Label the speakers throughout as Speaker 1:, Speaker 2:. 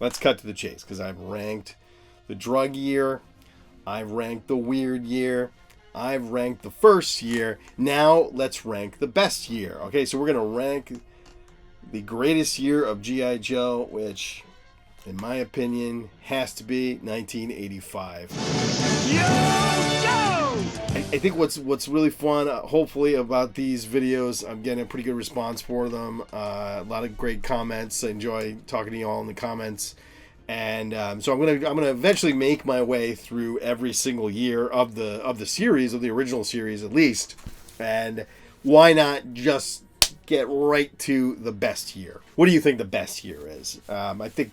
Speaker 1: let's cut to the chase, because I've ranked the drug year, I've ranked the weird year, I've ranked the first year. Now let's rank the best year. Okay, so we're going to rank the greatest year of G.I. Joe, which, in my opinion, has to be 1985. I think what's really fun, hopefully, about these videos, I'm getting a pretty good response for them. A lot of great comments. I enjoy talking to you all in the comments. And so I'm gonna eventually make my way through every single year of the series, of the original series at least. And why not just get right to the best year? What do you think the best year is? I think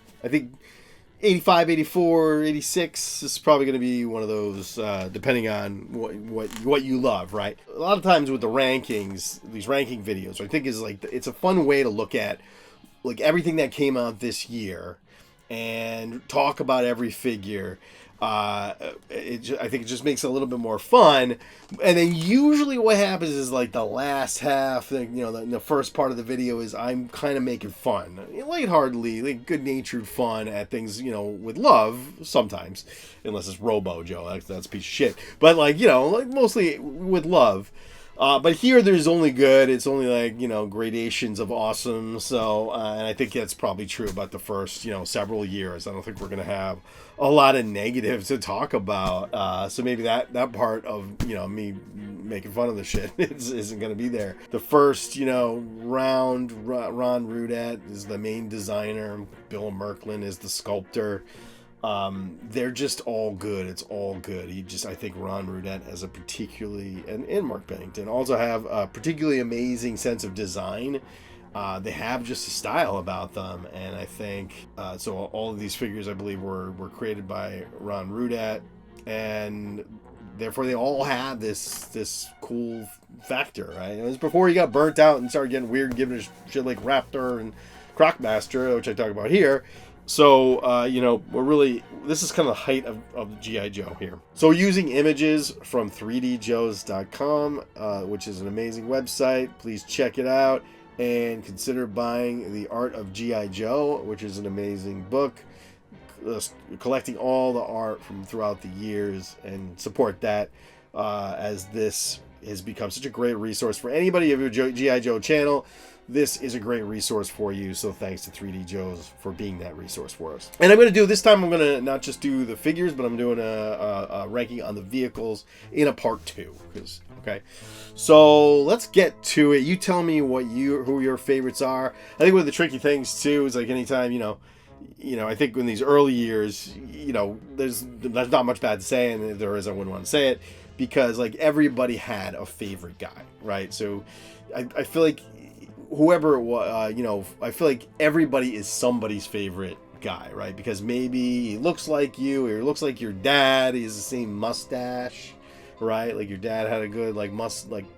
Speaker 1: 85, 84, 86 is probably going to be one of those, depending on what you love, right? A lot of times with the rankings, these ranking videos, I think is like, it's a fun way to look at like everything that came out this year and talk about every figure. I think it just makes it a little bit more fun. And then usually what happens is like the last half, the first part of the video is I'm kind of making fun, lightheartedly, like good-natured fun at things, with love sometimes, unless it's Robo Joe, that's a piece of shit. But like mostly with love. But here there's only good. It's only like, gradations of awesome. So, and I think that's probably true about the first, several years. I don't think we're going to have a lot of negatives to talk about. So maybe that part of, me making fun of the shit isn't going to be there. The first, round, Ron Rudat is the main designer. Bill Merklin is the sculptor. They're just all good. It's all good. I think Ron Rudat has a particularly, and Mark Bennington also have a particularly amazing sense of design. They have just a style about them, and I think so. All of these figures, I believe, were created by Ron Rudat, and therefore they all have this cool factor, right? It was before he got burnt out and started getting weird and giving us shit like Raptor and Crocmaster, which I talk about here. So, this is kind of the height of G.I. Joe here. So using images from 3djoes.com, which is an amazing website. Please check it out and consider buying The Art of G.I. Joe, which is an amazing book, collecting all the art from throughout the years, and support that as this has become such a great resource for anybody of your G.I. Joe channel. This is a great resource for you, so thanks to 3D Joes for being that resource for us. And I'm going to do, this time I'm going to not just do the figures, but I'm doing a ranking on the vehicles in a part 2. Okay, so let's get to it. You tell me who your favorites are. I think one of the tricky things, too, is like anytime, I think in these early years, there's not much bad to say, and if there is, I wouldn't want to say it, because like everybody had a favorite guy, right? So I feel like whoever it was, I feel like everybody is somebody's favorite guy, right? Because maybe he looks like you, or he looks like your dad. He has the same mustache, right? Like your dad had a good like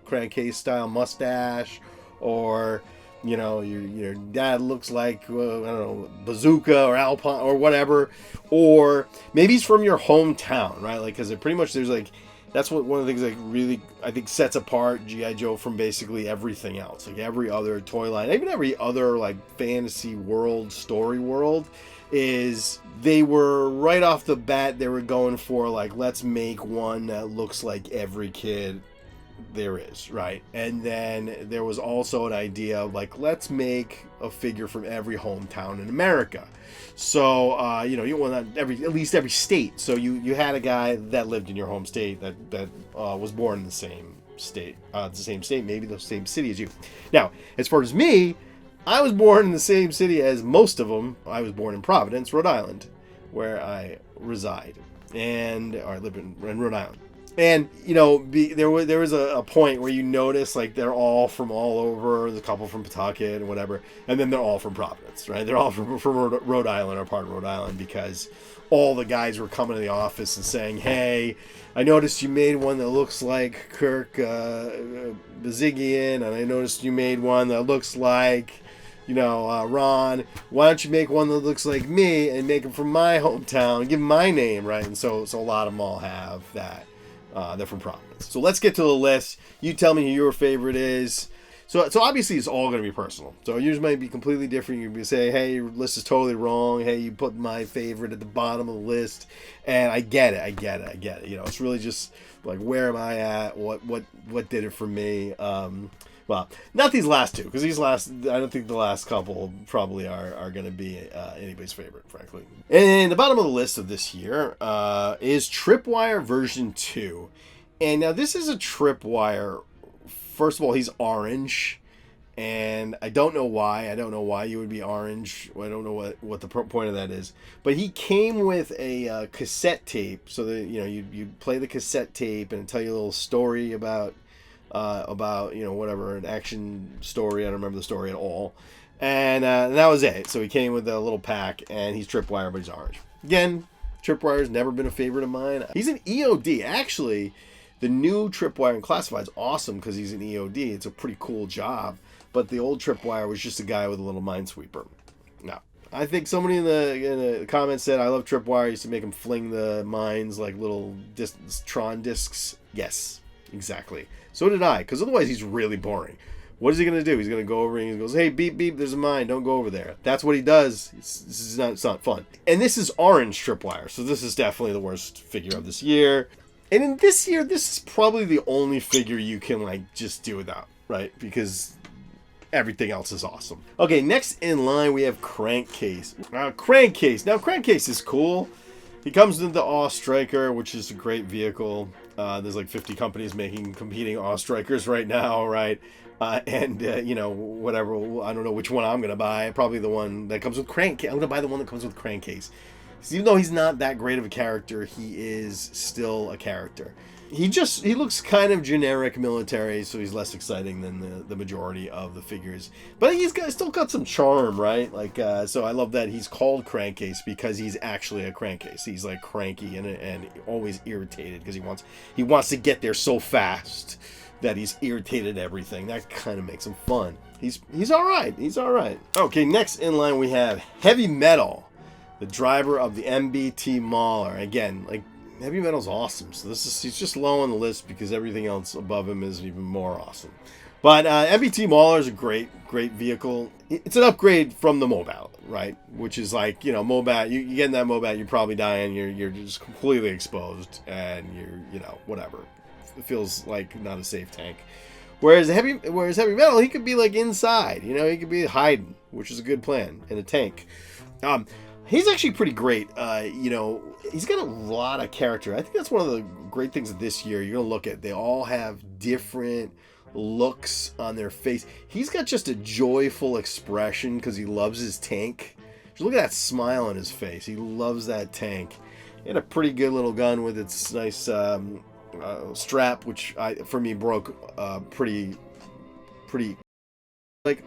Speaker 1: crankcase style mustache, or your dad looks like I don't know, Bazooka or Alpine or whatever, or maybe he's from your hometown, right? Like, because pretty much there's like, that's one of the things that really, I think, sets apart G.I. Joe from basically everything else. Like every other toy line, even every other like fantasy world, story world, is they were right off the bat, they were going for like, let's make one that looks like every kid there is, right? And then there was also an idea of like, let's make a figure from every hometown in America. So you want at least every state. So you had a guy that lived in your home state that was born in the same state, maybe the same city as you. Now, as far as me, I was born in the same city as most of them. I was born in Providence, Rhode Island, where I reside, or I live in Rhode Island. And, there was a point where you notice, like, they're all from all over. There's a couple from Pawtucket and whatever. And then they're all from Providence, right? They're all from Rhode Island, or part of Rhode Island, because all the guys were coming to the office and saying, hey, I noticed you made one that looks like Kirk Bazigian, and I noticed you made one that looks like, Ron. Why don't you make one that looks like me and make them from my hometown, give them my name, right? And so a lot of them all have that. They're from Providence. So let's get to the list. You tell me who your favorite is. So obviously it's all going to be personal. So yours might be completely different. You can say, hey, your list is totally wrong. Hey, you put my favorite at the bottom of the list. And I get it. You know, it's really just like, where am I at? What did it for me? Well, not these last two, because I don't think the last couple probably are going to be anybody's favorite, frankly. And the bottom of the list of this year is Tripwire version 2. And now this is a Tripwire. First of all, he's orange, and I don't know why. I don't know why you would be orange. I don't know what the point of that is. But he came with a cassette tape, so that, you know, you'd play the cassette tape and it'd tell you a little story about you know, whatever, an action story. I don't remember the story at all. And that was it. So he came with a little pack, and he's Tripwire, but he's orange. Again, Tripwire's never been a favorite of mine. He's an EOD. Actually, the new Tripwire in Classified is awesome because he's an EOD. It's a pretty cool job. But the old Tripwire was just a guy with a little Minesweeper. Now, I think somebody in the comments said, I love Tripwire. I used to make him fling the mines like little Tron discs. Yes, exactly. So did I, because otherwise he's really boring. What is he going to do? He's going to go over and he goes, hey, beep, beep, there's a mine. Don't go over there. That's what he does. It's not fun. And this is orange Tripwire, so this is definitely the worst figure of this year. And in this year, this is probably the only figure you can, like, just do without, right? Because everything else is awesome. Okay, next in line, we have Crankcase. Crankcase. Now, Crankcase is cool. He comes with the Awe Striker, which is a great vehicle. There's like 50 companies making competing Awe Strikers right now, right? You know, whatever. I don't know which one I'm going to buy. Probably the one that comes with Crankcase. I'm going to buy the one that comes with Crankcase. Even though he's not that great of a character, he is still a character. He looks kind of generic military, so he's less exciting than the majority of the figures. But he's still got some charm, right? Like, so I love that he's called Crankcase because he's actually a crankcase. He's like cranky and always irritated because he wants to get there so fast that he's irritated at everything. That kind of makes him fun. He's all right. He's all right. Okay, next in line we have Heavy Metal, the driver of the MBT Mauler. Again, like, Heavy Metal's awesome. So he's just low on the list because everything else above him is even more awesome. But MBT Mauler is a great vehicle. It's an upgrade from the Mobat, right? Which is like, you know, Mobat. You get in that Mobat, you probably die, and you're just completely exposed, and you know, whatever. It feels like not a safe tank. Whereas Heavy Metal, he could be like inside. You know, he could be hiding, which is a good plan in a tank. He's actually pretty great. You know, he's got a lot of character. I think that's one of the great things of this year. You're going to look at, they all have different looks on their face. He's got just a joyful expression because he loves his tank. Just look at that smile on his face. He loves that tank. He had a pretty good little gun with its nice strap, which for me broke pretty like,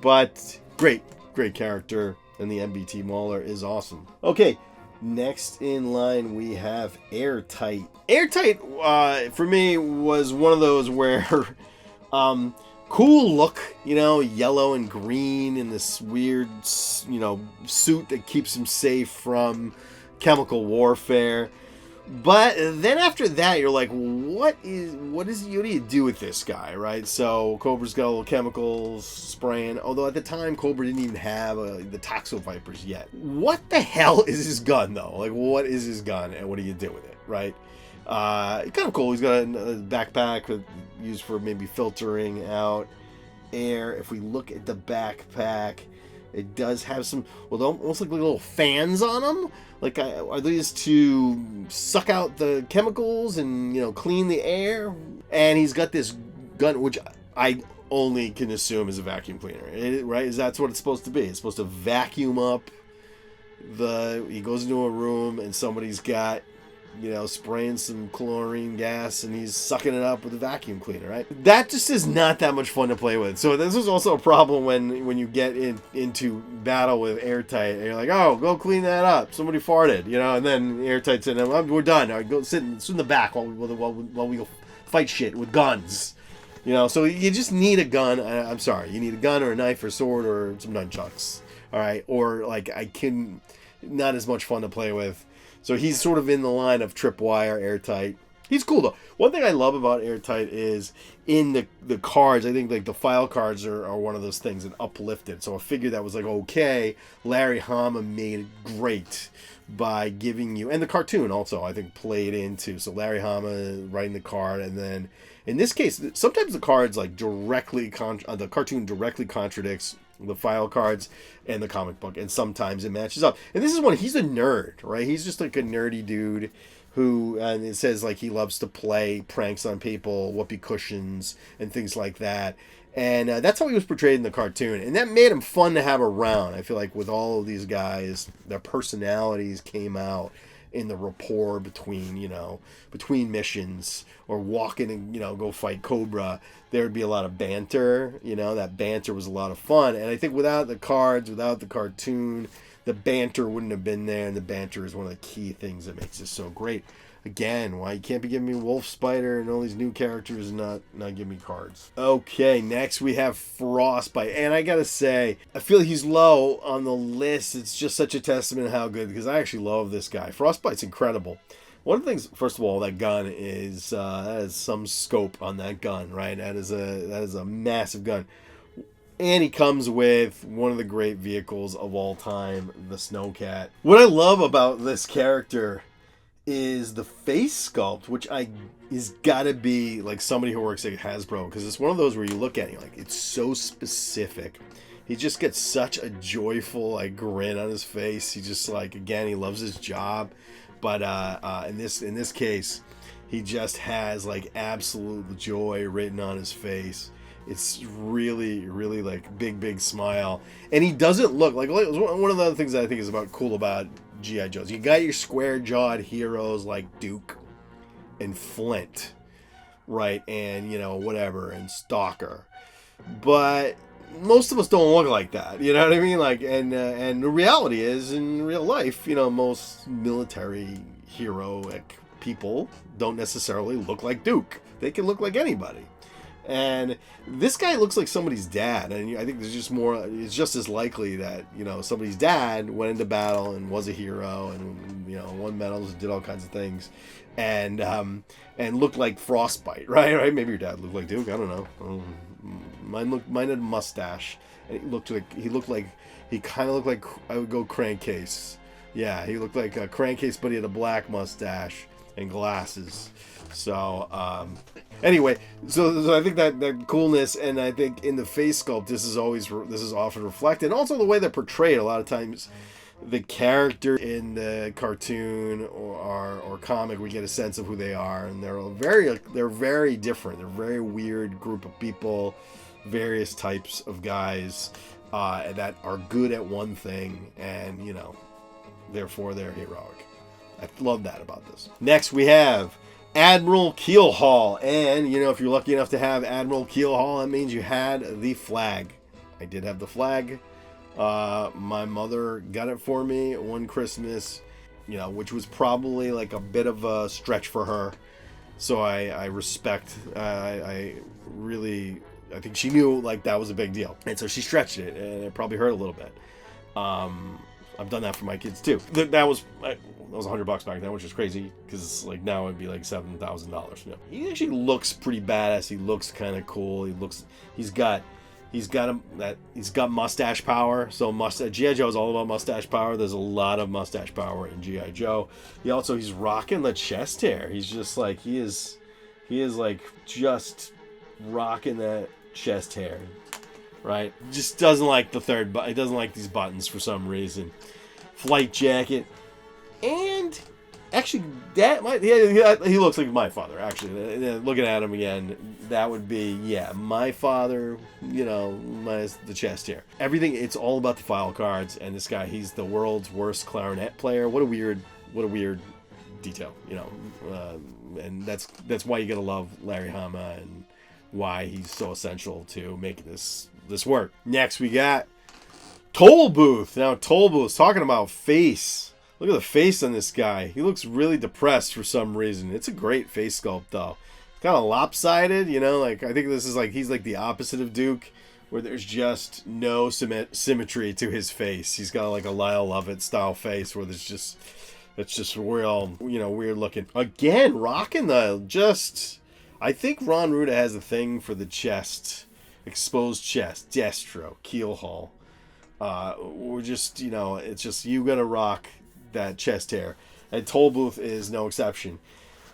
Speaker 1: but great character. And the MBT Mauler is awesome. Okay, next in line we have Airtight. Airtight, for me, was one of those where, cool look, you know, yellow and green in this weird, you know, suit that keeps him safe from chemical warfare. But then after that, you're like, what do you do with this guy, right? So Cobra's got a little chemicals spraying, although at the time Cobra didn't even have the Toxo Vipers yet. What the hell is his gun, though? Like, what is his gun, and what do you do with it, right? Kind of cool. He's got a backpack used for maybe filtering out air. If we look at the backpack, it does have some, well, almost like little fans on them. Like, are these to suck out the chemicals and, you know, clean the air? And he's got this gun, which I only can assume is a vacuum cleaner, right? That's what it's supposed to be. It's supposed to vacuum up he goes into a room and somebody's got, you know, spraying some chlorine gas and he's sucking it up with a vacuum cleaner, right? That just is not that much fun to play with. So this is also a problem when you get into battle with Airtight and you're like, oh, go clean that up. Somebody farted, you know, and then Airtight's in, we're done. All right, go sit in the back while we go fight shit with guns. You know, so you just need a gun. I'm sorry, you need a gun or a knife or sword or some nunchucks. All right, or like not as much fun to play with. So he's sort of in the line of Tripwire, Airtight. He's cool though. One thing I love about Airtight is in the cards. I think like the file cards are one of those things that uplifted. So a figure that was like okay, Larry Hama made it great by giving you, and the cartoon also I think played into. So Larry Hama writing the card, and then in this case, sometimes the cards like the cartoon directly contradicts the file cards and the comic book, and sometimes it matches up. And this is one, he's a nerd, right? He's just like a nerdy dude who, and it says like he loves to play pranks on people, whoopee cushions, and things like that. And that's how he was portrayed in the cartoon. And that made him fun to have around. I feel like with all of these guys, their personalities came out in the rapport between missions or walking and, go fight Cobra. There would be a lot of banter. That banter was a lot of fun. And I think without the cards, without the cartoon, the banter wouldn't have been there, and the banter is one of the key things that makes this so great. Again, why you can't be giving me Wolf Spider and all these new characters and not give me cards. Okay, next we have Frostbite, and I gotta say, I feel he's low on the list. It's just such a testament to how good, because I actually love this guy. Frostbite's incredible. One of the things, first of all, that gun is that has some scope on that gun, right? That is a massive gun. And he comes with one of the great vehicles of all time, the Snowcat. What I love about this character is the face sculpt, which is gotta be like somebody who works at Hasbro, because it's one of those where you look at it, like it's so specific. He just gets such a joyful grin on his face. He just again, he loves his job, but in this case, he just has absolute joy written on his face. It's really, really big smile, and he doesn't look like one of the other things that I think is cool about G.I. Joes. You got your square-jawed heroes like Duke and Flint, right, and whatever, and Stalker, but most of us don't look like that. You know what I mean? And the reality is, in real life, most military heroic people don't necessarily look like Duke. They can look like anybody. And this guy looks like somebody's dad, and I think there's just more. It's just as likely that somebody's dad went into battle and was a hero, and won medals, and did all kinds of things, and looked like Frostbite, right? Maybe your dad looked like Duke. I don't know. Mine had a mustache, and he kind of looked like I would go Crankcase. Yeah, he looked like a Crankcase, but he had a black mustache and glasses. So anyway, so I think that coolness, and I think in the face sculpt, this is often reflected, and also the way they're portrayed. A lot of times, the character in the cartoon or comic, we get a sense of who they are, and they're very different. They're a very weird group of people, various types of guys that are good at one thing, and therefore they're heroic. I love that about this. Next, we have Admiral Keelhaul, and if you're lucky enough to have Admiral Keelhaul, that means you had the flag. I did have the flag. My mother got it for me one Christmas, which was probably a bit of a stretch for her. So I respect. I think she knew that was a big deal, and so she stretched it, and it probably hurt a little bit. I've done that for my kids too. That was $100 back then, which is crazy, because now it'd be $7,000. He actually looks pretty badass. He looks kind of cool. He's got mustache power. So G.I. Joe is all about mustache power. There's a lot of mustache power in G.I. Joe. He's rocking the chest hair. He's just he is just rocking that chest hair. Right? Just doesn't like the third button. He doesn't like these buttons for some reason. Flight jacket. And actually, he looks like my father, actually. Looking at him again, that would be, my father, minus the chest hair. Everything, it's all about the file cards, and this guy, he's the world's worst clarinet player. What a weird detail, and that's why you gotta love Larry Hama, and why he's so essential to making this work. Next, we got Toll Booth. Now, Toll Booth, talking about face. Look at the face on this guy. He looks really depressed for some reason. It's a great face sculpt, though. Kind of lopsided, I think this is he's the opposite of Duke, where there's just no symmetry to his face. He's got a Lyle Lovett style face, where there's just It's just real, weird looking. Again, rocking the I think Ron Ruda has a thing for the chest, exposed chest, Destro, keel haul. We're just, it's just, you gotta rock that chest hair. And Toll Booth is no exception.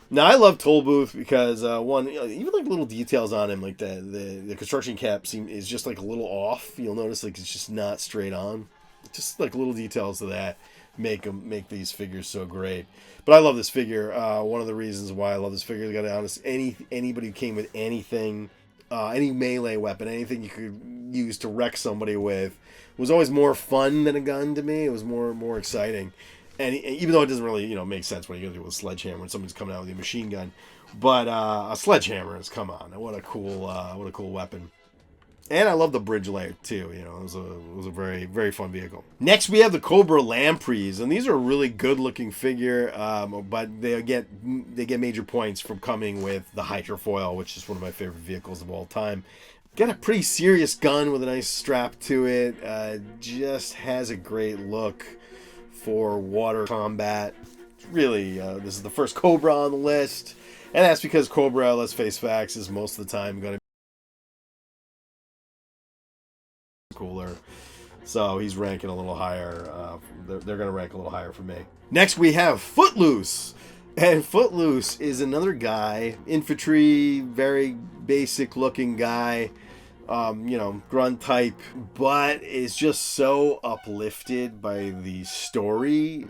Speaker 1: Now, I love Toll Booth because, one, even like little details on him, like the construction cap is just like a little off. You'll notice like it's just not straight on. Just like little details of that make these figures so great. But I love this figure. One of the reasons why I love this figure, to be honest, anybody who came with anything, any melee weapon, anything you could use to wreck somebody with, was always more fun than a gun to me. It was more exciting. And even though it doesn't really, make sense when you go to a sledgehammer when somebody's coming out with a machine gun, but a sledgehammer is, come on, what a cool weapon. And I love the bridge layer too. It was a very, very fun vehicle. Next, we have the Cobra Lampreys, and these are a really good looking figure. But they get major points from coming with the Hydrofoil, which is one of my favorite vehicles of all time. Got a pretty serious gun with a nice strap to it. Just has a great look for water combat. Really, this is the first Cobra on the list, and that's because Cobra, let's face facts, is most of the time going to cooler, so he's ranking a little higher. They're going to rank a little higher for me. Next, we have Footloose, and Footloose is another guy, infantry, very basic looking guy, grunt type, but is just so uplifted by the story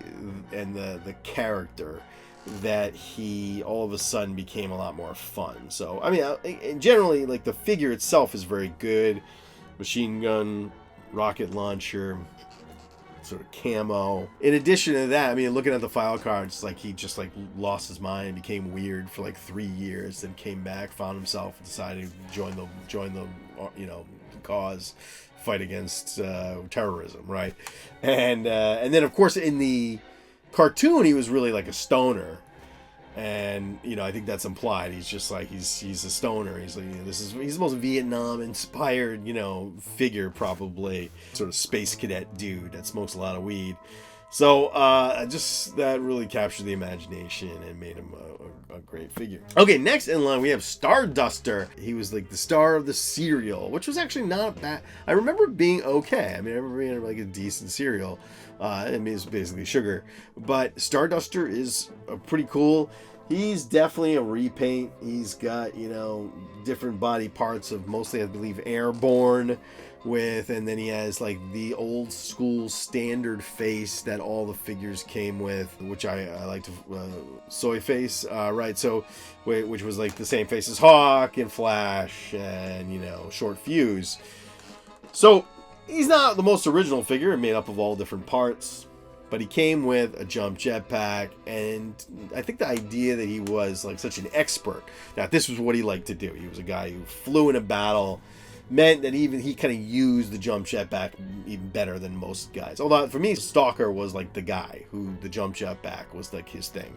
Speaker 1: and the character that he all of a sudden became a lot more fun. So I mean, generally, like, the figure itself is very good. Machine gun, rocket launcher, sort of camo. In addition to that, I mean, looking at the file cards, like, he just like lost his mind, became weird for like 3 years, then came back, found himself, decided to join the cause, fight against terrorism, right? And then of course in the cartoon he was really like a stoner. And I think that's implied. He's just like he's a stoner. He's like, he's the most Vietnam inspired figure, probably, sort of space cadet dude that smokes a lot of weed. So just that really captured the imagination and made him a great figure. Okay, next in line we have Starduster. He was like the star of the cereal, which was actually not bad. I remember being okay. I mean, I remember being like a decent cereal. I mean, it's basically sugar, but Starduster is pretty cool. He's definitely a repaint. He's got, different body parts of mostly, I believe, Airborne and then he has like the old school standard face that all the figures came with, which I like to soy face, right? So, which was like the same face as Hawk and Flash and, Short Fuse. So, he's not the most original figure, made up of all different parts, but he came with a jump jetpack, and I think the idea that he was like such an expert, that this was what he liked to do. He was a guy who flew in a battle, meant that even he kind of used the jump jetpack even better than most guys. Although for me, Stalker was like the guy who the jump jetpack was like his thing.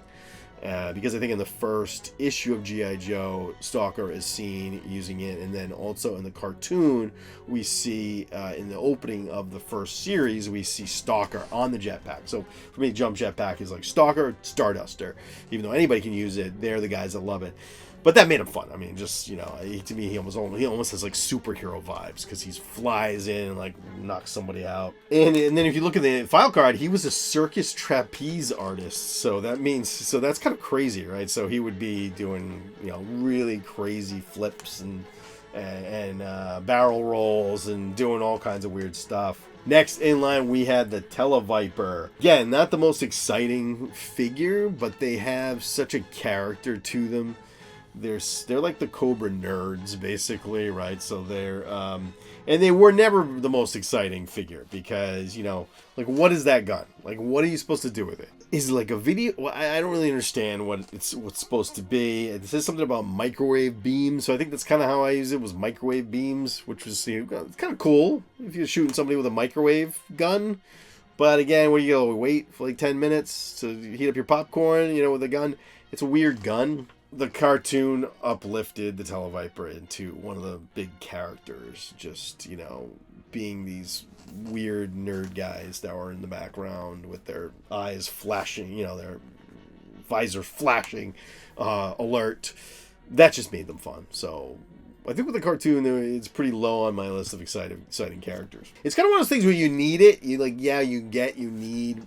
Speaker 1: Because I think in the first issue of G.I. Joe, Stalker is seen using it, and then also in the cartoon, we see in the opening of the first series, we see Stalker on the jetpack. So for me, jump jetpack is like Stalker, Starduster. Even though anybody can use it, they're the guys that love it. But that made him fun. I mean, just, to me, he almost has like superhero vibes, because he flies in and like knocks somebody out. And then if you look at the file card, he was a circus trapeze artist. So that's kind of crazy, right? So he would be doing, really crazy flips and barrel rolls and doing all kinds of weird stuff. Next in line, we had the Televiper. Again, not the most exciting figure, but they have such a character to them. They're like the Cobra nerds, basically, right? So they're and they were never the most exciting figure, because like, what is that gun? Like, what are you supposed to do with it? Is it like a video? Well, I don't really understand what's supposed to be. It says something about microwave beams, so I think that's kind of how I use it, was microwave beams, which was it's kind of cool if you're shooting somebody with a microwave gun. But again, wait for like 10 minutes to heat up your popcorn, with a gun? It's a weird gun. the cartoon uplifted the Televiper into one of the big characters, just, you know, being these weird nerd guys that were in the background with their eyes flashing, you know, their visor flashing, alert. That just made them fun. So I think with the cartoon, it's pretty low on my list of exciting characters. It's kind of one of those things where you need it. You like, yeah, you need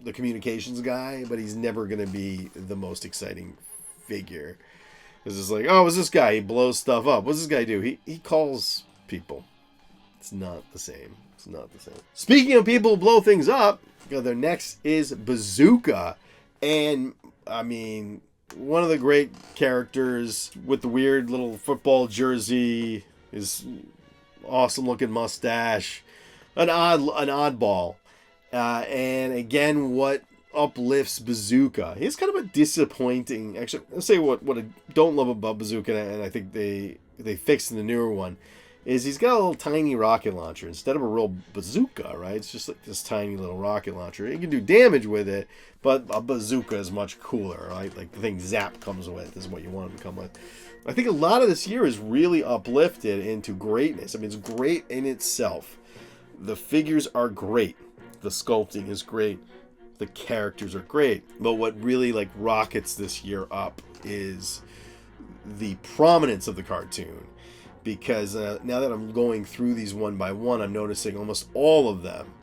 Speaker 1: the communications guy, but he's never going to be the most exciting figure. Because it's like, oh, what's this guy? He blows stuff up. What's this guy do? He calls people. It's not the same. It's not the same. Speaking of people who blow things up, their next is Bazooka. And, I mean, one of the great characters with the weird little football jersey, his awesome looking mustache, an oddball. And again, what uplifts Bazooka? He's kind of a disappointing. Actually, let's say what I don't love about Bazooka, and I think they fixed in the newer one, is he's got a little tiny rocket launcher instead of a real bazooka, right? It's just like this tiny little rocket launcher. You can do damage with it, but a bazooka is much cooler, right? Like the thing Zap comes with is what you want him to come with. I think a lot of this year is really uplifted into greatness. I mean, it's great in itself. The figures are great. The sculpting is great. The characters are great. But what really like rockets this year up is the prominence of the cartoon. Because now that I'm going through these one by one, I'm noticing almost all of them,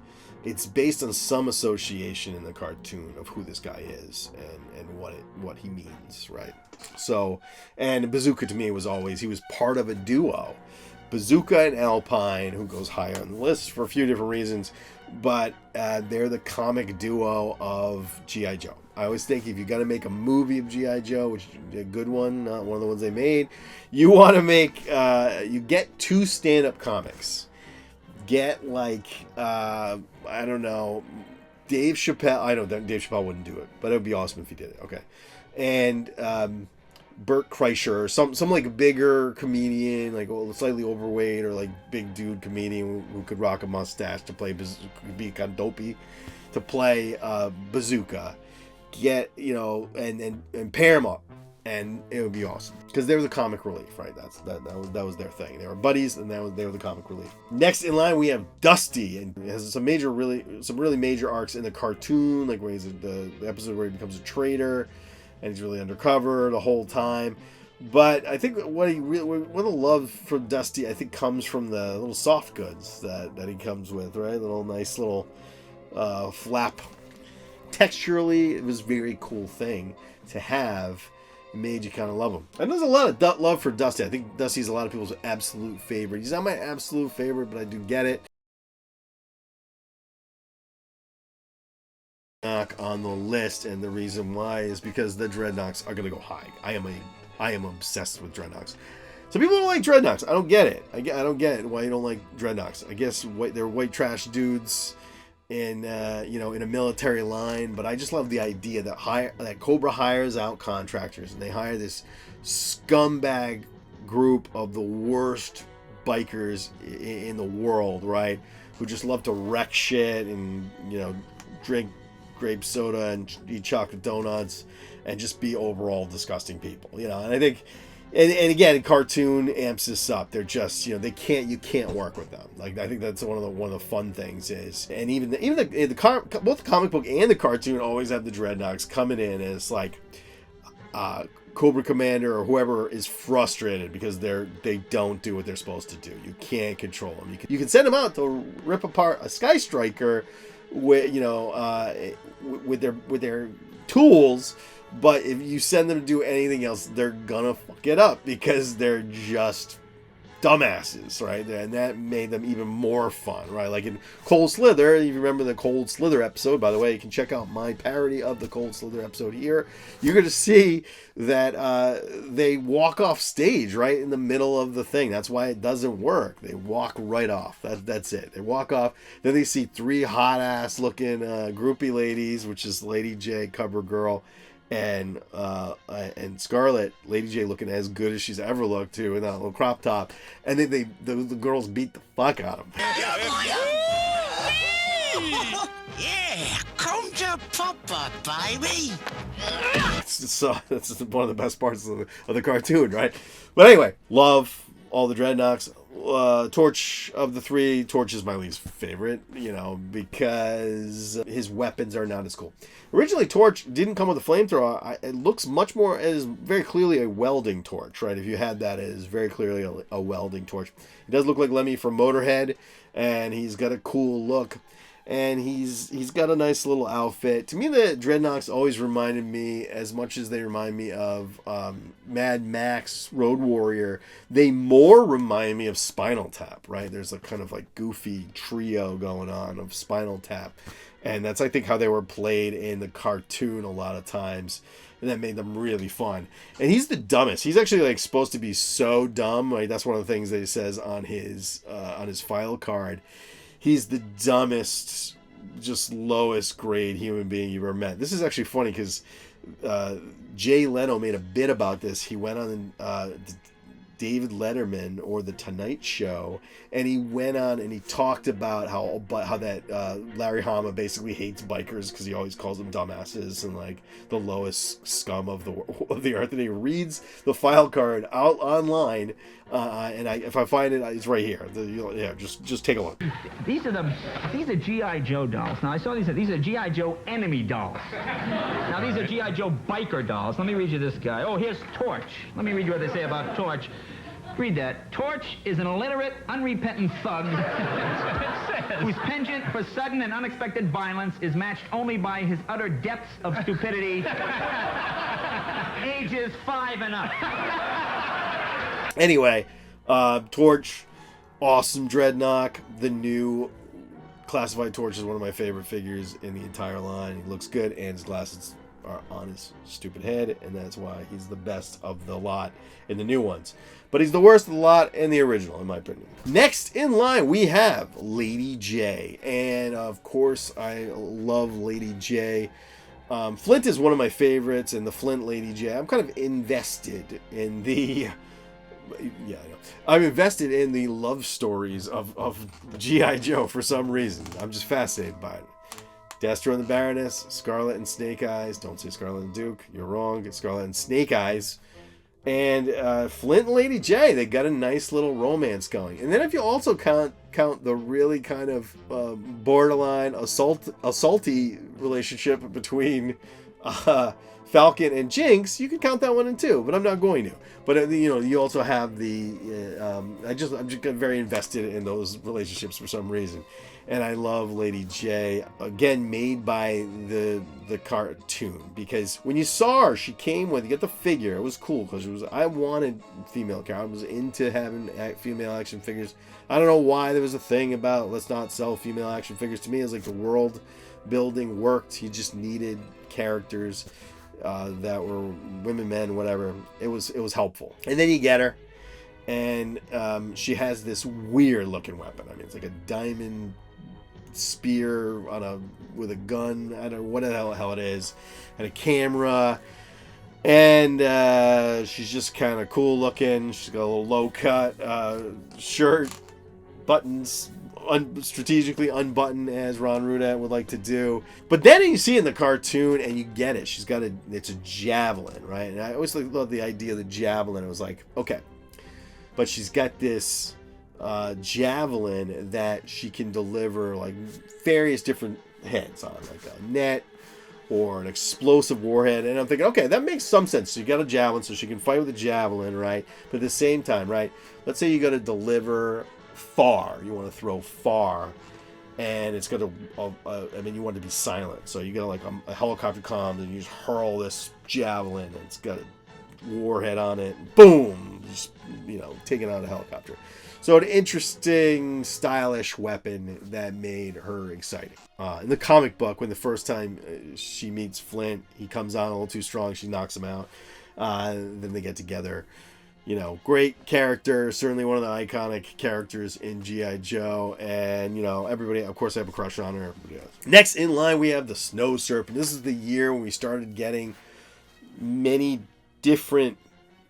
Speaker 1: it's based on some association in the cartoon of who this guy is and what he means, right? So, and Bazooka to me was always, he was part of a duo. Bazooka and Alpine, who goes higher on the list for a few different reasons, but they're the comic duo of G.I. Joe. I always think if you're going to make a movie of G.I. Joe, which is a good one, not one of the ones they made, you want to make, you get two stand-up comics. Get like, I don't know, Dave Chappelle. I know Dave Chappelle wouldn't do it, but it would be awesome if he did it. Okay. And Bert Kreischer, or some like a bigger comedian, like slightly overweight or like big dude comedian who could rock a mustache to play, be kind of dopey, to play Bazooka. Get, you know, and pair them up, and it would be awesome because they were the comic relief, right? That was their thing. They were buddies, and they were the comic relief. Next in line, we have Dusty, and it has some really major arcs in the cartoon, like where he's the episode where he becomes a traitor, and he's really undercover the whole time. But I think what the love for Dusty, I think, comes from the little soft goods that he comes with, right? Little nice little flap. Texturally, it was a very cool thing to have. It made you kind of love him. And there's a lot of love for Dusty. I think Dusty's a lot of people's absolute favorite. He's not my absolute favorite, but I do get it. On the list, and the reason why is because the Dreadnoks are going to go high. I am obsessed with Dreadnoks. Some people don't like Dreadnoks. I don't get it. I don't get it why you don't like Dreadnoks. I guess they're white trash dudes in in a military line, but I just love the idea that Cobra hires out contractors, and they hire this scumbag group of the worst bikers in the world, right? Who just love to wreck shit and, you know, drink grape soda and eat chocolate donuts and just be overall disgusting people, you know. And I think, and again, cartoon amps this up. They're just, you can't work with them. Like, I think that's one of the fun things is, and even both the comic book and the cartoon always have the Dreadnoks coming in as like Cobra Commander or whoever is frustrated because they don't do what they're supposed to do. You can't control them. You can send them out to rip apart a Sky Striker with with their tools. But if you send them to do anything else, they're gonna fuck it up because they're just dumbasses, right? And that made them even more fun, right? Like in Cold Slither, if you remember the Cold Slither episode, by the way, you can check out my parody of the Cold Slither episode here. You're going to see that they walk off stage right in the middle of the thing. That's why it doesn't work. They walk right off. That's it. They walk off. Then they see three hot-ass looking groupie ladies, which is Lady J, Cover Girl, and Scarlet. Lady J looking as good as she's ever looked too in that little crop top, and then the girls beat the fuck out of them.
Speaker 2: Yeah, come Major Papa, baby.
Speaker 1: So that's one of the best parts of the cartoon, right? But anyway, love all the Dreadnoks. Torch of the three, Torch is my least favorite, because his weapons are not as cool. Originally, Torch didn't come with a flamethrower. It looks much more as very clearly a welding torch, right? If you had that, it is very clearly a welding torch. It does look like Lemmy from Motorhead, and he's got a cool look. And he's got a nice little outfit. To me, the Dreadnoks always reminded me, as much as they remind me of Mad Max Road Warrior, they more remind me of Spinal Tap, right? There's a kind of like goofy trio going on of Spinal Tap. And that's, I think, how they were played in the cartoon a lot of times. And that made them really fun. And he's the dumbest. He's actually like supposed to be so dumb. Like, that's one of the things that he says on his file card. He's the dumbest, just lowest grade human being you've ever met. This is actually funny because Jay Leno made a bit about this. He went on David Letterman or The Tonight Show, and he went on and he talked about how that Larry Hama basically hates bikers because he always calls them dumbasses and like the lowest scum of the earth. And he reads the file card out online, and if I find it, it's right here. Just take a look.
Speaker 3: These are G.I. Joe dolls. Now I saw these are G.I. Joe enemy dolls. Now these are G.I. Joe biker dolls. Let me read you this guy. Oh, here's Torch. Let me read you what they say about Torch. Read that. Torch is an illiterate, unrepentant thug whose penchant for sudden and unexpected violence is matched only by his utter depths of stupidity. Ages 5 and up.
Speaker 1: Anyway, Torch, awesome Dreadnok. The new classified Torch is one of my favorite figures in the entire line. He looks good, and his glasses are on his stupid head, and that's why he's the best of the lot in the new ones. But he's the worst of the lot in the original, in my opinion. Next in line, we have Lady J. And, of course, I love Lady J. Flint is one of my favorites, and the Flint Lady J. I'm kind of invested in the... Yeah, I know. I'm invested in the love stories of G.I. Joe for some reason. I'm just fascinated by it. Destro and the Baroness, Scarlet and Snake Eyes. Don't say Scarlet and Duke. You're wrong. It's Scarlet and Snake Eyes. And Flint and Lady J. They got a nice little romance going. And then if you also count the really kind of borderline assaulty relationship between Falcon and Jinx, you can count that one in too, but I'm not going to. But you also have the I'm just very invested in those relationships for some reason, and I love Lady J, again made by the cartoon, because when you saw her, she came with, you get the figure, it was cool because I wanted female character. I was into having female action figures. I don't know why there was a thing about let's not sell female action figures. To me, it was like the world building worked. You just needed characters that were women, men, whatever. It was helpful. And then you get her, and she has this weird looking weapon. I mean, it's like a diamond spear with a gun. I don't know what the hell it is, and a camera. And she's just kind of cool looking. She's got a little low cut shirt, buttons strategically unbuttoned, as Ron Rudat would like to do. But then you see in the cartoon, and you get it. It's a javelin, right? And I always love the idea of the javelin. It was like, okay, but she's got this javelin that she can deliver like various different heads on, like a net or an explosive warhead. And I'm thinking, okay, that makes some sense. So you got a javelin, so she can fight with a javelin, right? But at the same time, right, let's say you got to deliver far, you want to throw far, and it's got to you want it to be silent, so you got like a helicopter comes and you just hurl this javelin, and it's got a warhead on it, and boom, just taking out a helicopter. So an interesting, stylish weapon that made her exciting. In the comic book, when the first time she meets Flint, he comes on a little too strong, she knocks him out, then they get together. Great character, certainly one of the iconic characters in G.I. Joe, and, everybody, of course, I have a crush on her. Next in line, we have the Snow Serpent. This is the year when we started getting many different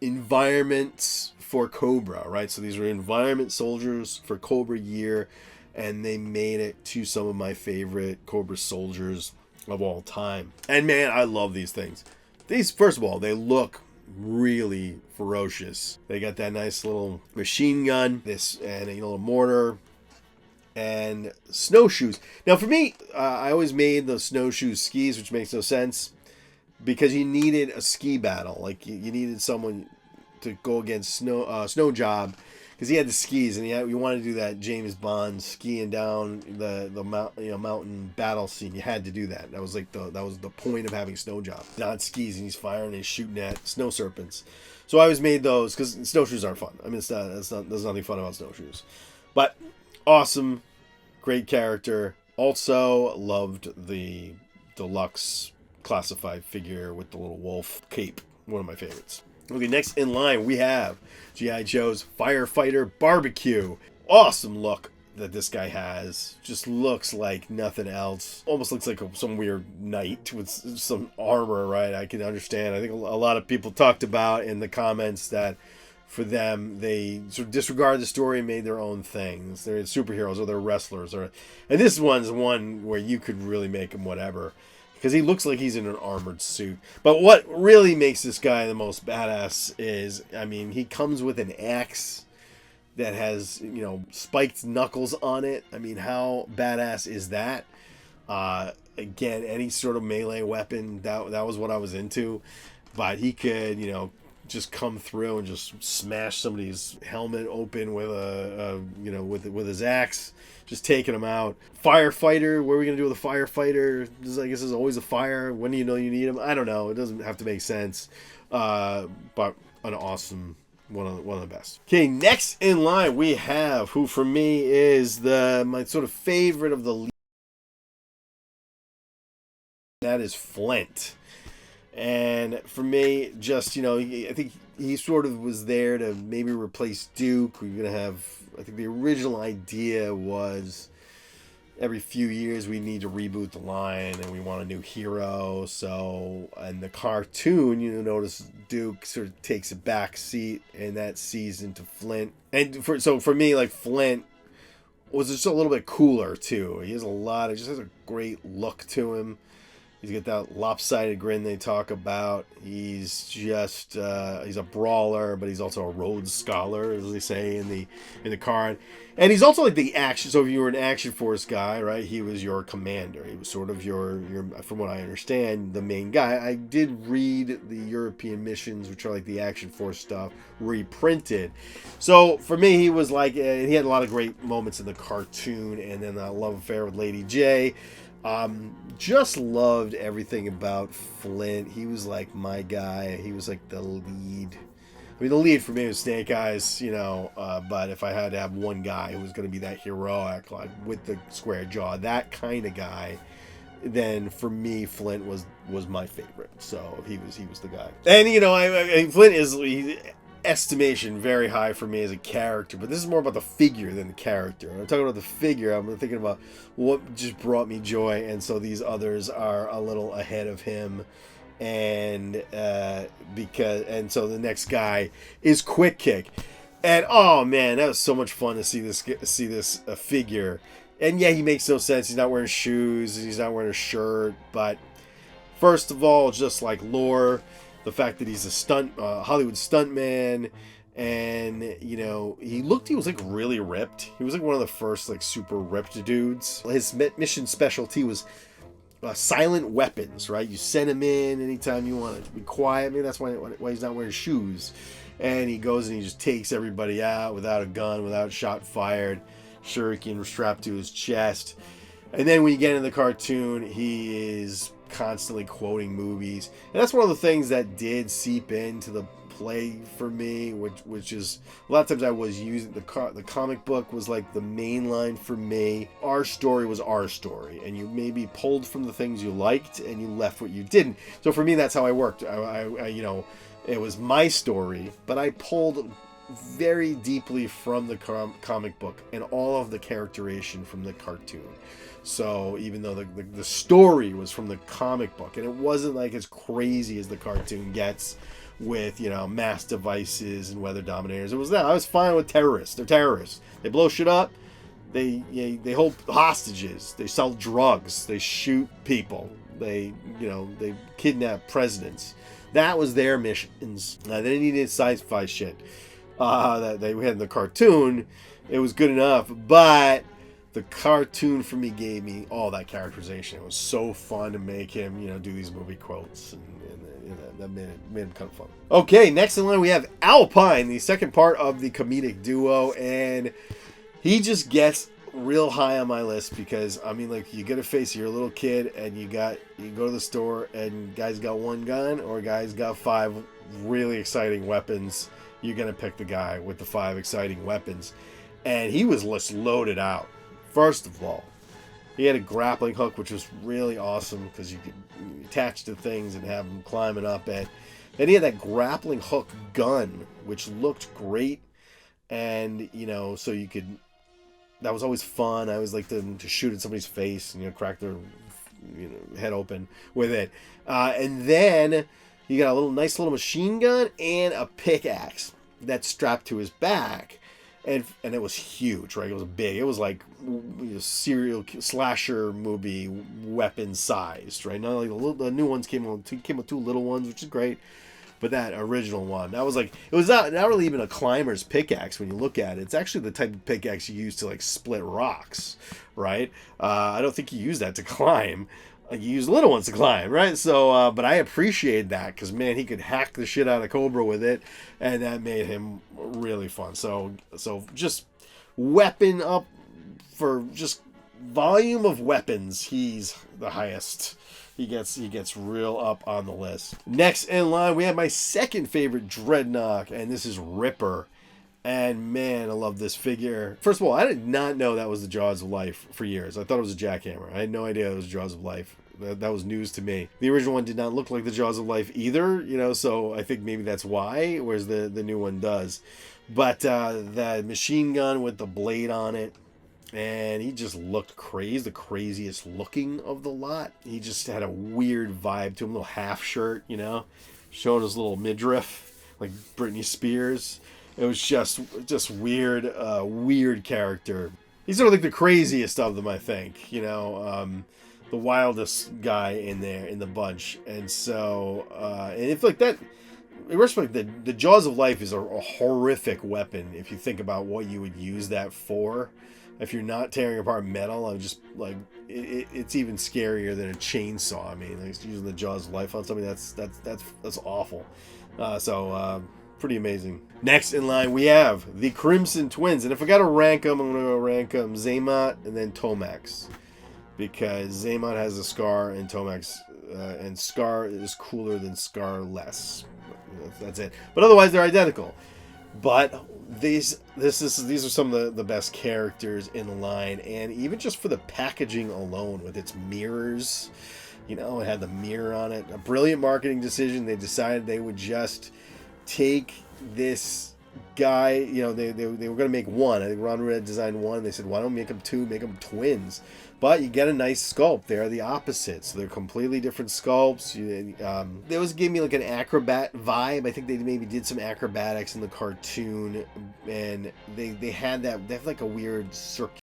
Speaker 1: environments for Cobra, right? So these were environment soldiers for Cobra year, and they made it to some of my favorite Cobra soldiers. of all time. And man, I love these things. These, first of all, they look really ferocious. They got that nice little machine gun, this, and a little mortar, and snowshoes. Now for me, I always made the snowshoes skis, which makes no sense, because you needed a ski battle. Like you needed someone to go against Snow Job, because he had the skis, and you wanted to do that James Bond skiing down the mountain battle scene. You had to do that. That was the point of having Snow Job. Not skis, and he's firing and he's shooting at snow serpents. So I always made those, because snowshoes aren't fun. I mean, there's nothing fun about snowshoes. But awesome, great character. Also loved the deluxe classified figure with the little wolf cape. One of my favorites. Okay, next in line we have G.I. Joe's Firefighter Barbecue. Awesome look that this guy has. Just looks like nothing else. Almost looks like some weird knight with some armor, right? I can understand. I think a lot of people talked about in the comments that for them, they sort of disregard the story and made their own things. They're superheroes or they're wrestlers. And this one's one where you could really make him whatever, because he looks like he's in an armored suit. But what really makes this guy the most badass is, I mean, he comes with an axe that has, spiked knuckles on it. I mean, how badass is that? Again, any sort of melee weapon, that was what I was into. But he could, just come through and just smash somebody's helmet open with with his axe, just taking them out. Firefighter, what are we gonna do with a firefighter? I guess there's always a fire. When do you know you need him? I don't know. It doesn't have to make sense. But an awesome one of the best. Okay, next in line we have who for me is my sort of favorite of the lead. That is Flint. And for me, just, I think he sort of was there to maybe replace Duke. We're going to have, I think the original idea was every few years we need to reboot the line and we want a new hero. So, in the cartoon, notice Duke sort of takes a back seat in that season to Flint. And for me, like, Flint was just a little bit cooler too. He just has a great look to him. He's got that lopsided grin they talk about. He's just he's a brawler, but he's also a Rhodes Scholar, as they say in the card. And he's also like the action. So if you were an Action Force guy, right? He was your commander. He was sort of your from what I understand, the main guy. I did read the European missions, which are like the Action Force stuff, reprinted. So for me, he was like, he had a lot of great moments in the cartoon, and then a love affair with Lady J. Just loved everything about Flint. He was like my guy. He was like the lead. I mean, the lead for me was Snake Eyes, but if I had to have one guy who was going to be that heroic, like with the square jaw, that kind of guy, then for me, Flint was my favorite. So he was the guy. And, Flint is estimation very high for me as a character, but this is more about the figure than the character. When I'm talking about the figure, I'm thinking about what just brought me joy, and so these others are a little ahead of him, and so the next guy is Quick Kick, and oh man, that was so much fun to see this figure. And yeah, he makes no sense. He's not wearing shoes, he's not wearing a shirt, but first of all, just like lore, the fact that he's a Hollywood stuntman, and he was like really ripped. He was like one of the first like super ripped dudes. His mission specialty was silent weapons, right? You send him in anytime you want to be quiet. Maybe that's why he's not wearing shoes. And he goes and he just takes everybody out without a gun, without shot fired, shuriken strapped to his chest. And then when you get in the cartoon, he is constantly quoting movies, and that's one of the things that did seep into the play for me, which is a lot of times I was using the comic book was like the main line for me. Our story was our story, and you maybe pulled from the things you liked and you left what you didn't. So for me, that's how I worked. I it was my story, but I pulled very deeply from the comic book and all of the characterization from the cartoon. So even though the story was from the comic book, and it wasn't like as crazy as the cartoon gets with, mass devices and weather dominators. It was that. I was fine with terrorists. They're terrorists. They blow shit up. They hold hostages. They sell drugs. They shoot people. They kidnap presidents. That was their missions. They didn't need any sci-fi shit that they had in the cartoon. It was good enough, but the cartoon for me gave me all that characterization. It was so fun to make him, do these movie quotes, and that made him kind of fun. Okay, next in line we have Alpine, the second part of the comedic duo, and he just gets real high on my list because, I mean, like, you gotta face it, you're a little kid and you go to the store and guy's got one gun or guy's got 5 really exciting weapons. You're gonna pick the guy with the 5 exciting weapons, and he was just loaded out. First of all, he had a grappling hook, which was really awesome because you could attach to things and have him climbing up it. Then he had that grappling hook gun, which looked great, and so you could. That was always fun. I always liked to shoot at somebody's face and crack their head open with it. And then you got a nice little machine gun and a pickaxe that's strapped to his back, and it was huge, right? It was big. It was like serial slasher movie weapon sized, right? Not like the new ones came with 2 little ones, which is great. But that original one, that was like, it was not really even a climber's pickaxe when you look at it. It's actually the type of pickaxe you use to like split rocks, right? I don't think you use that to climb. You use little ones to climb, right? So, but I appreciate that because, man, he could hack the shit out of Cobra with it, and that made him really fun. So just weapon up for just volume of weapons, he's the highest. He gets real up on the list. Next in line, we have my second favorite Dreadnok, and this is Ripper. And man, I love this figure. First of all, I did not know that was the Jaws of Life for years. I thought it was a jackhammer. I had no idea it was Jaws of Life. That was news to me. The original one did not look like the Jaws of Life either, so I think maybe that's why, whereas the new one does. But the machine gun with the blade on it, and he just looked crazy, the craziest looking of the lot. He just had a weird vibe to him, little half shirt, showing his little midriff, like Britney Spears. It was just weird, weird character. He's sort of like the craziest of them, I think, the wildest guy in there, in the bunch. And so, and if like that, the Jaws of Life is a horrific weapon if you think about what you would use that for. If you're not tearing apart metal, I'm just like, it's even scarier than a chainsaw. I mean, like using the Jaws of Life on something, that's awful. So pretty amazing. Next in line, we have the Crimson Twins, and if I got to rank them, I'm gonna rank them Zaymot and then Tomax, because Zaymot has a scar and Tomax and Scar is cooler than Scarless. That's it. But otherwise, they're identical. But these are some of the best characters in the line, and even just for the packaging alone with its mirrors, it had the mirror on it. A brilliant marketing decision. They decided they would just take this guy, they were going to make one. I think Ron Red designed one. They said, why don't we make them 2, make them twins? But you get a nice sculpt. They're the opposites. They're completely different sculpts. They always gave me like an acrobat vibe. I think they maybe did some acrobatics in the cartoon, and they have like a weird circular.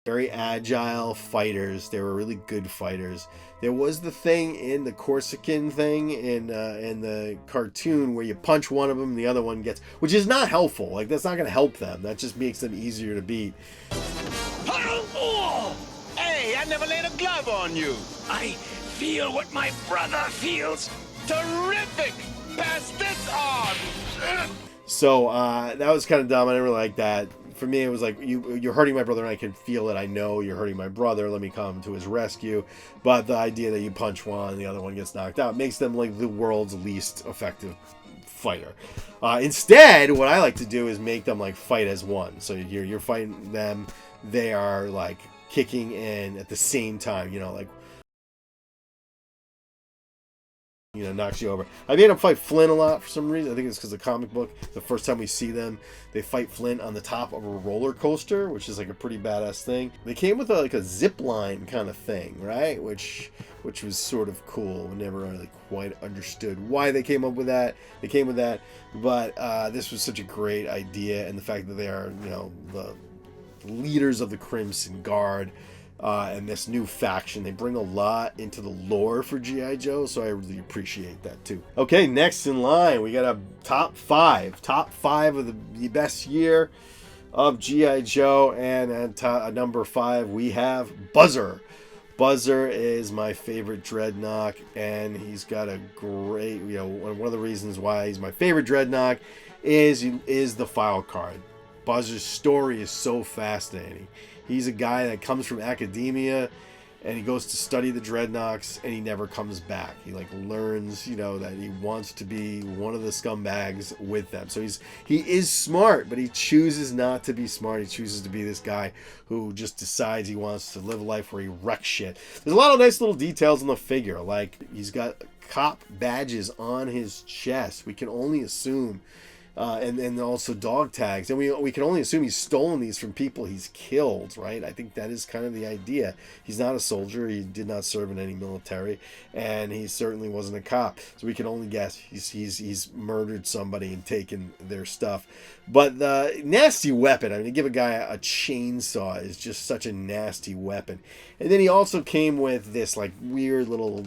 Speaker 1: Very agile fighters. They were really good fighters. There was the thing in the Corsican thing in the cartoon where you punch one of them and the other one gets, which is not helpful. Like, that's not going to help them. That just makes them easier to beat.
Speaker 2: Hey, I never laid a glove on you. I feel what my brother feels. Terrific. Pass this on.
Speaker 1: So that was kind of dumb. I never liked that. For me, it was like, you're hurting my brother, and I can feel it. I know you're hurting my brother. Let me come to his rescue. But the idea that you punch one and the other one gets knocked out makes them like the world's least effective fighter. Instead, what I like to do is make them like fight as one. So you're fighting them. They are like kicking in at the same time. Like, knocks you over. I made them fight Flint a lot for some reason. I think it's because the comic book, the first time we see them, they fight Flint on the top of a roller coaster, which is like a pretty badass thing. They came with like a zip line kind of thing, right? Which was sort of cool. We never really quite understood why they came up with that. They came with that, but this was such a great idea, and the fact that they are, the leaders of the Crimson Guard and this new faction. They bring a lot into the lore for G.I. Joe, so I really appreciate that too. Okay, next in line, we got a top five of the best year of G.I. Joe, and at number 5 we have Buzzer. Buzzer is my favorite Dreadnok, and he's got a great, one of the reasons why he's my favorite Dreadnok is the file card. Buzzer's story is so fascinating. He's a guy that comes from academia, and he goes to study the Dreadnoks, and he never comes back. He learns, that he wants to be one of the scumbags with them. So he is smart, but he chooses not to be smart. He chooses to be this guy who just decides he wants to live a life where he wrecks shit. There's a lot of nice little details on the figure, like he's got cop badges on his chest. We can only assume. And also dog tags, and we can only assume he's stolen these from people he's killed, right? I think that is kind of the idea. He's not a soldier, he did not serve in any military, and he certainly wasn't a cop, so we can only guess he's murdered somebody and taken their stuff. But the nasty weapon, I mean, to give a guy a chainsaw is just such a nasty weapon. And then he also came with this weird little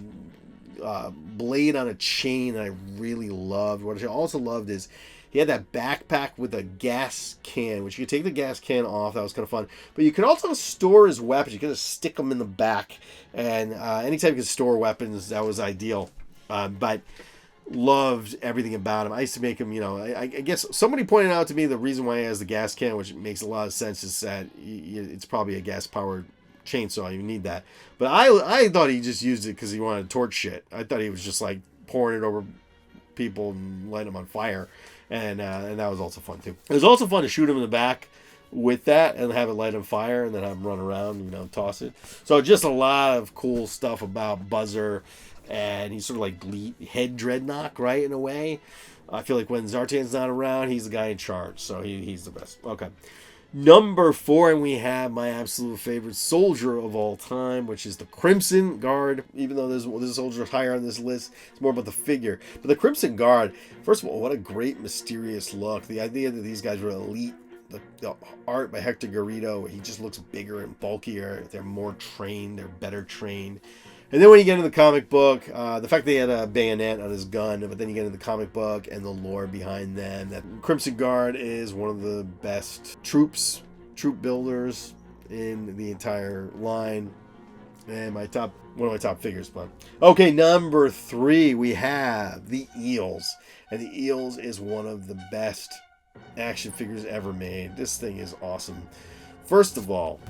Speaker 1: blade on a chain I really loved. What I also loved is he had that backpack with a gas can, which you could take the gas can off. That was kind of fun. But you could also store his weapons. You could just stick them in the back. And anytime you could store weapons, that was ideal. But loved everything about him. I used to make him, I guess somebody pointed out to me the reason why he has the gas can, which makes a lot of sense, is that it's probably a gas-powered chainsaw. You need that. But I thought he just used it because he wanted to torch shit. I thought he was just pouring it over people and lighting them on fire. And that was also fun too. It was also fun to shoot him in the back with that and have it light on fire and then have him run around, toss it. So just a lot of cool stuff about Buzzer, and he's sort of head Dreadnok, right, in a way. I feel like when Zartan's not around, he's the guy in charge, so he's the best. Okay. Number 4, and we have my absolute favorite soldier of all time, which is the Crimson Guard. Even though there's a soldier higher on this list, it's more about the figure. But the Crimson Guard, first of all, what a great mysterious look. The idea that these guys were elite, the art by Hector Garrido, he just looks bigger and bulkier. They're more trained, they're better trained. And then when you get into the comic book, the fact that he had a bayonet on his gun, but then you get into the comic book and the lore behind them, that Crimson Guard is one of the best troop builders in the entire line, and one of my top figures. But okay, number 3, we have the Eels, and the Eels is one of the best action figures ever made. This thing is awesome. First of all,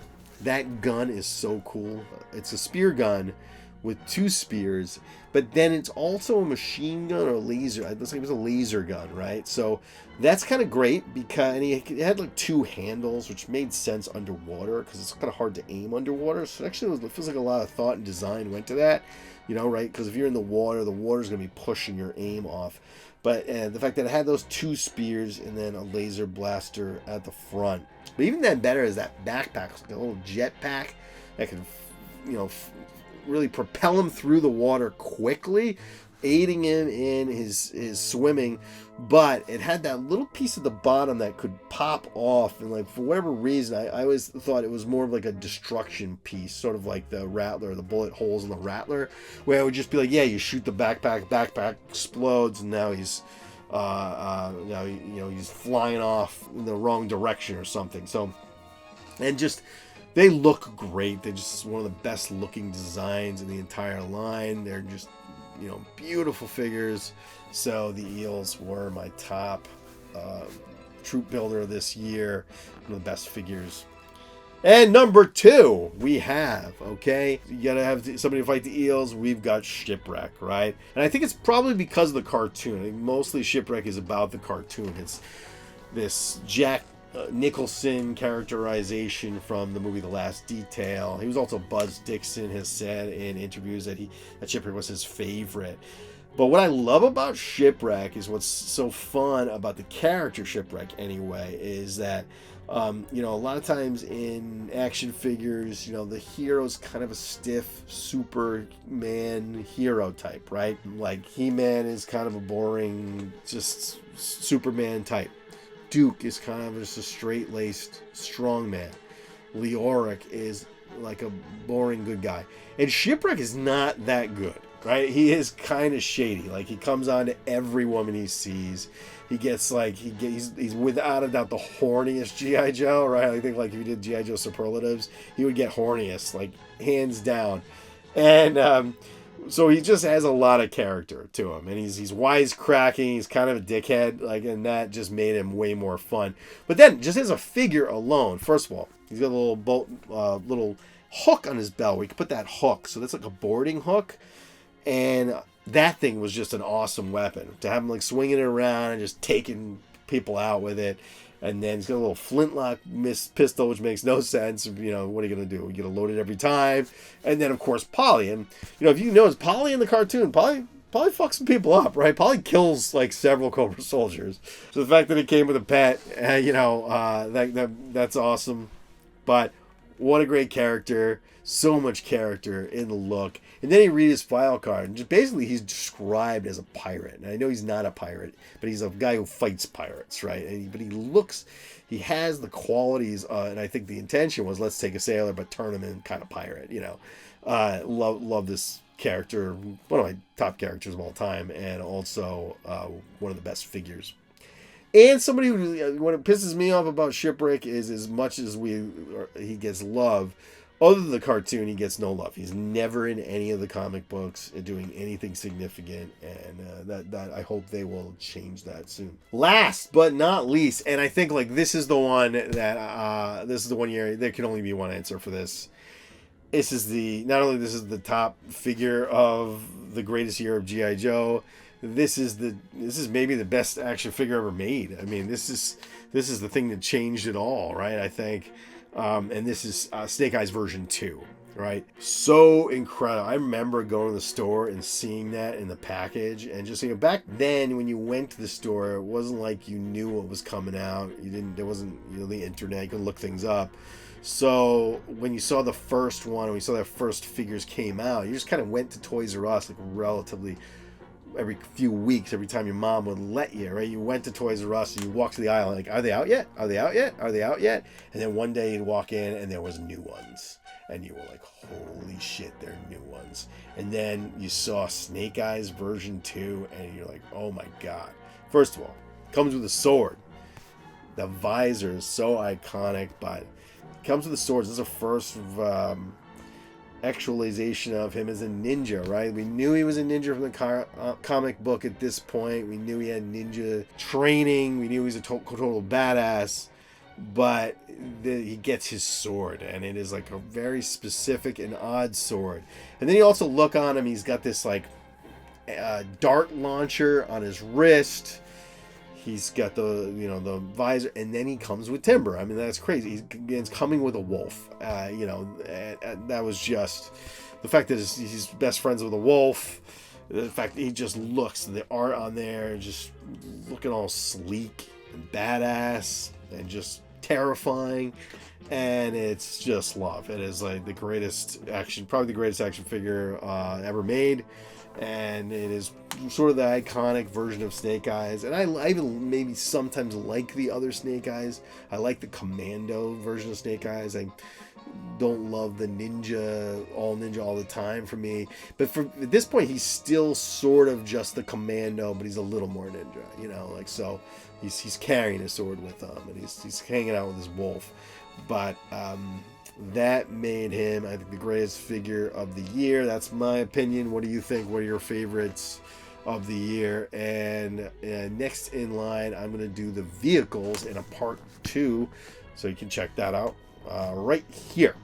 Speaker 1: that gun is so cool. It's a spear gun with 2 spears, but then it's also a machine gun or a laser. It looks like it was a laser gun, right? So that's kind of great because it had 2 handles, which made sense underwater because it's kind of hard to aim underwater. So actually, it feels like a lot of thought and design went to that, right? Because if you're in the water's going to be pushing your aim off. But the fact that it had those 2 spears and then a laser blaster at the front. But even then, better is that backpack, like a little jet pack that can, really propel him through the water quickly, aiding him in his swimming. But it had that little piece at the bottom that could pop off, and for whatever reason, I always thought it was more of a destruction piece, sort of like the Rattler, the bullet holes in the Rattler, where it would just be you shoot the backpack explodes, and now he's he's flying off in the wrong direction or something. So, and just they look great. They're just one of the best looking designs in the entire line. They're just, beautiful figures. So the Eels were my top troop builder this year. One of the best figures. And number 2, we have, you gotta have somebody to fight the Eels. We've got Shipwreck, right? And I think it's probably because of the cartoon. I think mostly Shipwreck is about the cartoon. It's this Jack Nicholson characterization from the movie The Last Detail. He was also, Buzz Dixon has said in interviews that Shipwreck was his favorite. But what I love about Shipwreck is what's so fun about the character Shipwreck anyway, is that a lot of times in action figures, the hero's kind of a stiff Superman hero type, right? Like He-Man is kind of a boring, just Superman type. Duke is kind of just a straight-laced strong man. Leoric is like a boring good guy. And Shipwreck is not that good, right? He is kind of shady. Like, he comes on to every woman he sees. He gets like, he's without a doubt the horniest G.I. Joe, right? I think like if you did G.I. Joe superlatives, he would get horniest, like hands down. And so he just has a lot of character to him, and he's wisecracking. He's kind of a dickhead, like, and that just made him way more fun. But then, just as a figure alone, first of all, he's got a little hook on his belt where you can put that hook. So that's like a boarding hook, and that thing was just an awesome weapon to have him like swinging it around and just taking people out with it. And then he's got a little flintlock pistol, which makes no sense. You know, what are you going to do? You're going to load it every time. And then, of course, Polly. And, you know, if you notice, Polly in the cartoon, Polly fucks some people up, right? Polly kills, like, several Cobra soldiers. So the fact that he came with a pet, that's awesome. But what a great character. So much character in the look. And then you read his file card, and just basically he's described as a pirate. And I know he's not a pirate, but he's a guy who fights pirates, right? But he has the qualities, and I think the intention was, let's take a sailor, but turn him in kind of pirate, you know. Love this character, one of my top characters of all time, and also one of the best figures. And somebody who, what it pisses me off about Shipwreck is, as much as he gets love, other than the cartoon, he gets no love. He's never in any of the comic books doing anything significant, and that I hope they will change that soon. Last but not least, and I think like this is the one that this is the one year there can only be one answer for this. This is the top figure of the greatest year of G.I. Joe. This is maybe the best action figure ever made. I mean, this is the thing that changed it all, right? I think. And this is Snake Eyes version 2, right? So incredible. I remember going to the store and seeing that in the package, and just, you know, back then when you went to the store, it wasn't like you knew what was coming out. There wasn't, you know, the internet, you could look things up. So when you saw the first one, and we saw that first figures came out, you just kind of went to Toys R Us like relatively every few weeks, every time your mom would let you, right? You went to Toys R Us and you walked to the aisle like, are they out yet? Are they out yet? Are they out yet? And then one day you'd walk in and there was new ones. And you were like, holy shit, they're new ones. And then you saw Snake Eyes version 2 and you're like, oh my God. First of all, comes with a sword. The visor is so iconic, but it comes with the swords. This is the first actualization of him as a ninja, right? We knew he was a ninja from the comic book at this point. We knew he had ninja training. We knew he was a total badass. But he gets his sword, and it is like a very specific and odd sword. And then you also look on him. He's got this like dart launcher on his wrist. He's got the visor, and then he comes with timber. I mean, that's crazy. He's coming with a wolf. That was just the fact that he's best friends with a wolf. The fact that he just looks, the art on there, just looking all sleek and badass and just terrifying. And it's just love. It is like probably the greatest action figure ever made. And it is sort of the iconic version of Snake Eyes. And I even maybe sometimes like the other Snake Eyes. I like the Commando version of Snake Eyes. I don't love the ninja all the time for me. But at this point, he's still sort of just the Commando, but he's a little more ninja, you know? Like, so he's carrying his sword with him, and he's hanging out with his wolf. But that made him, I think, the greatest figure of the year. That's my opinion. What do you think? What are your favorites of the year? And next in line, I'm going to do the vehicles in a part 2. So you can check that out right here.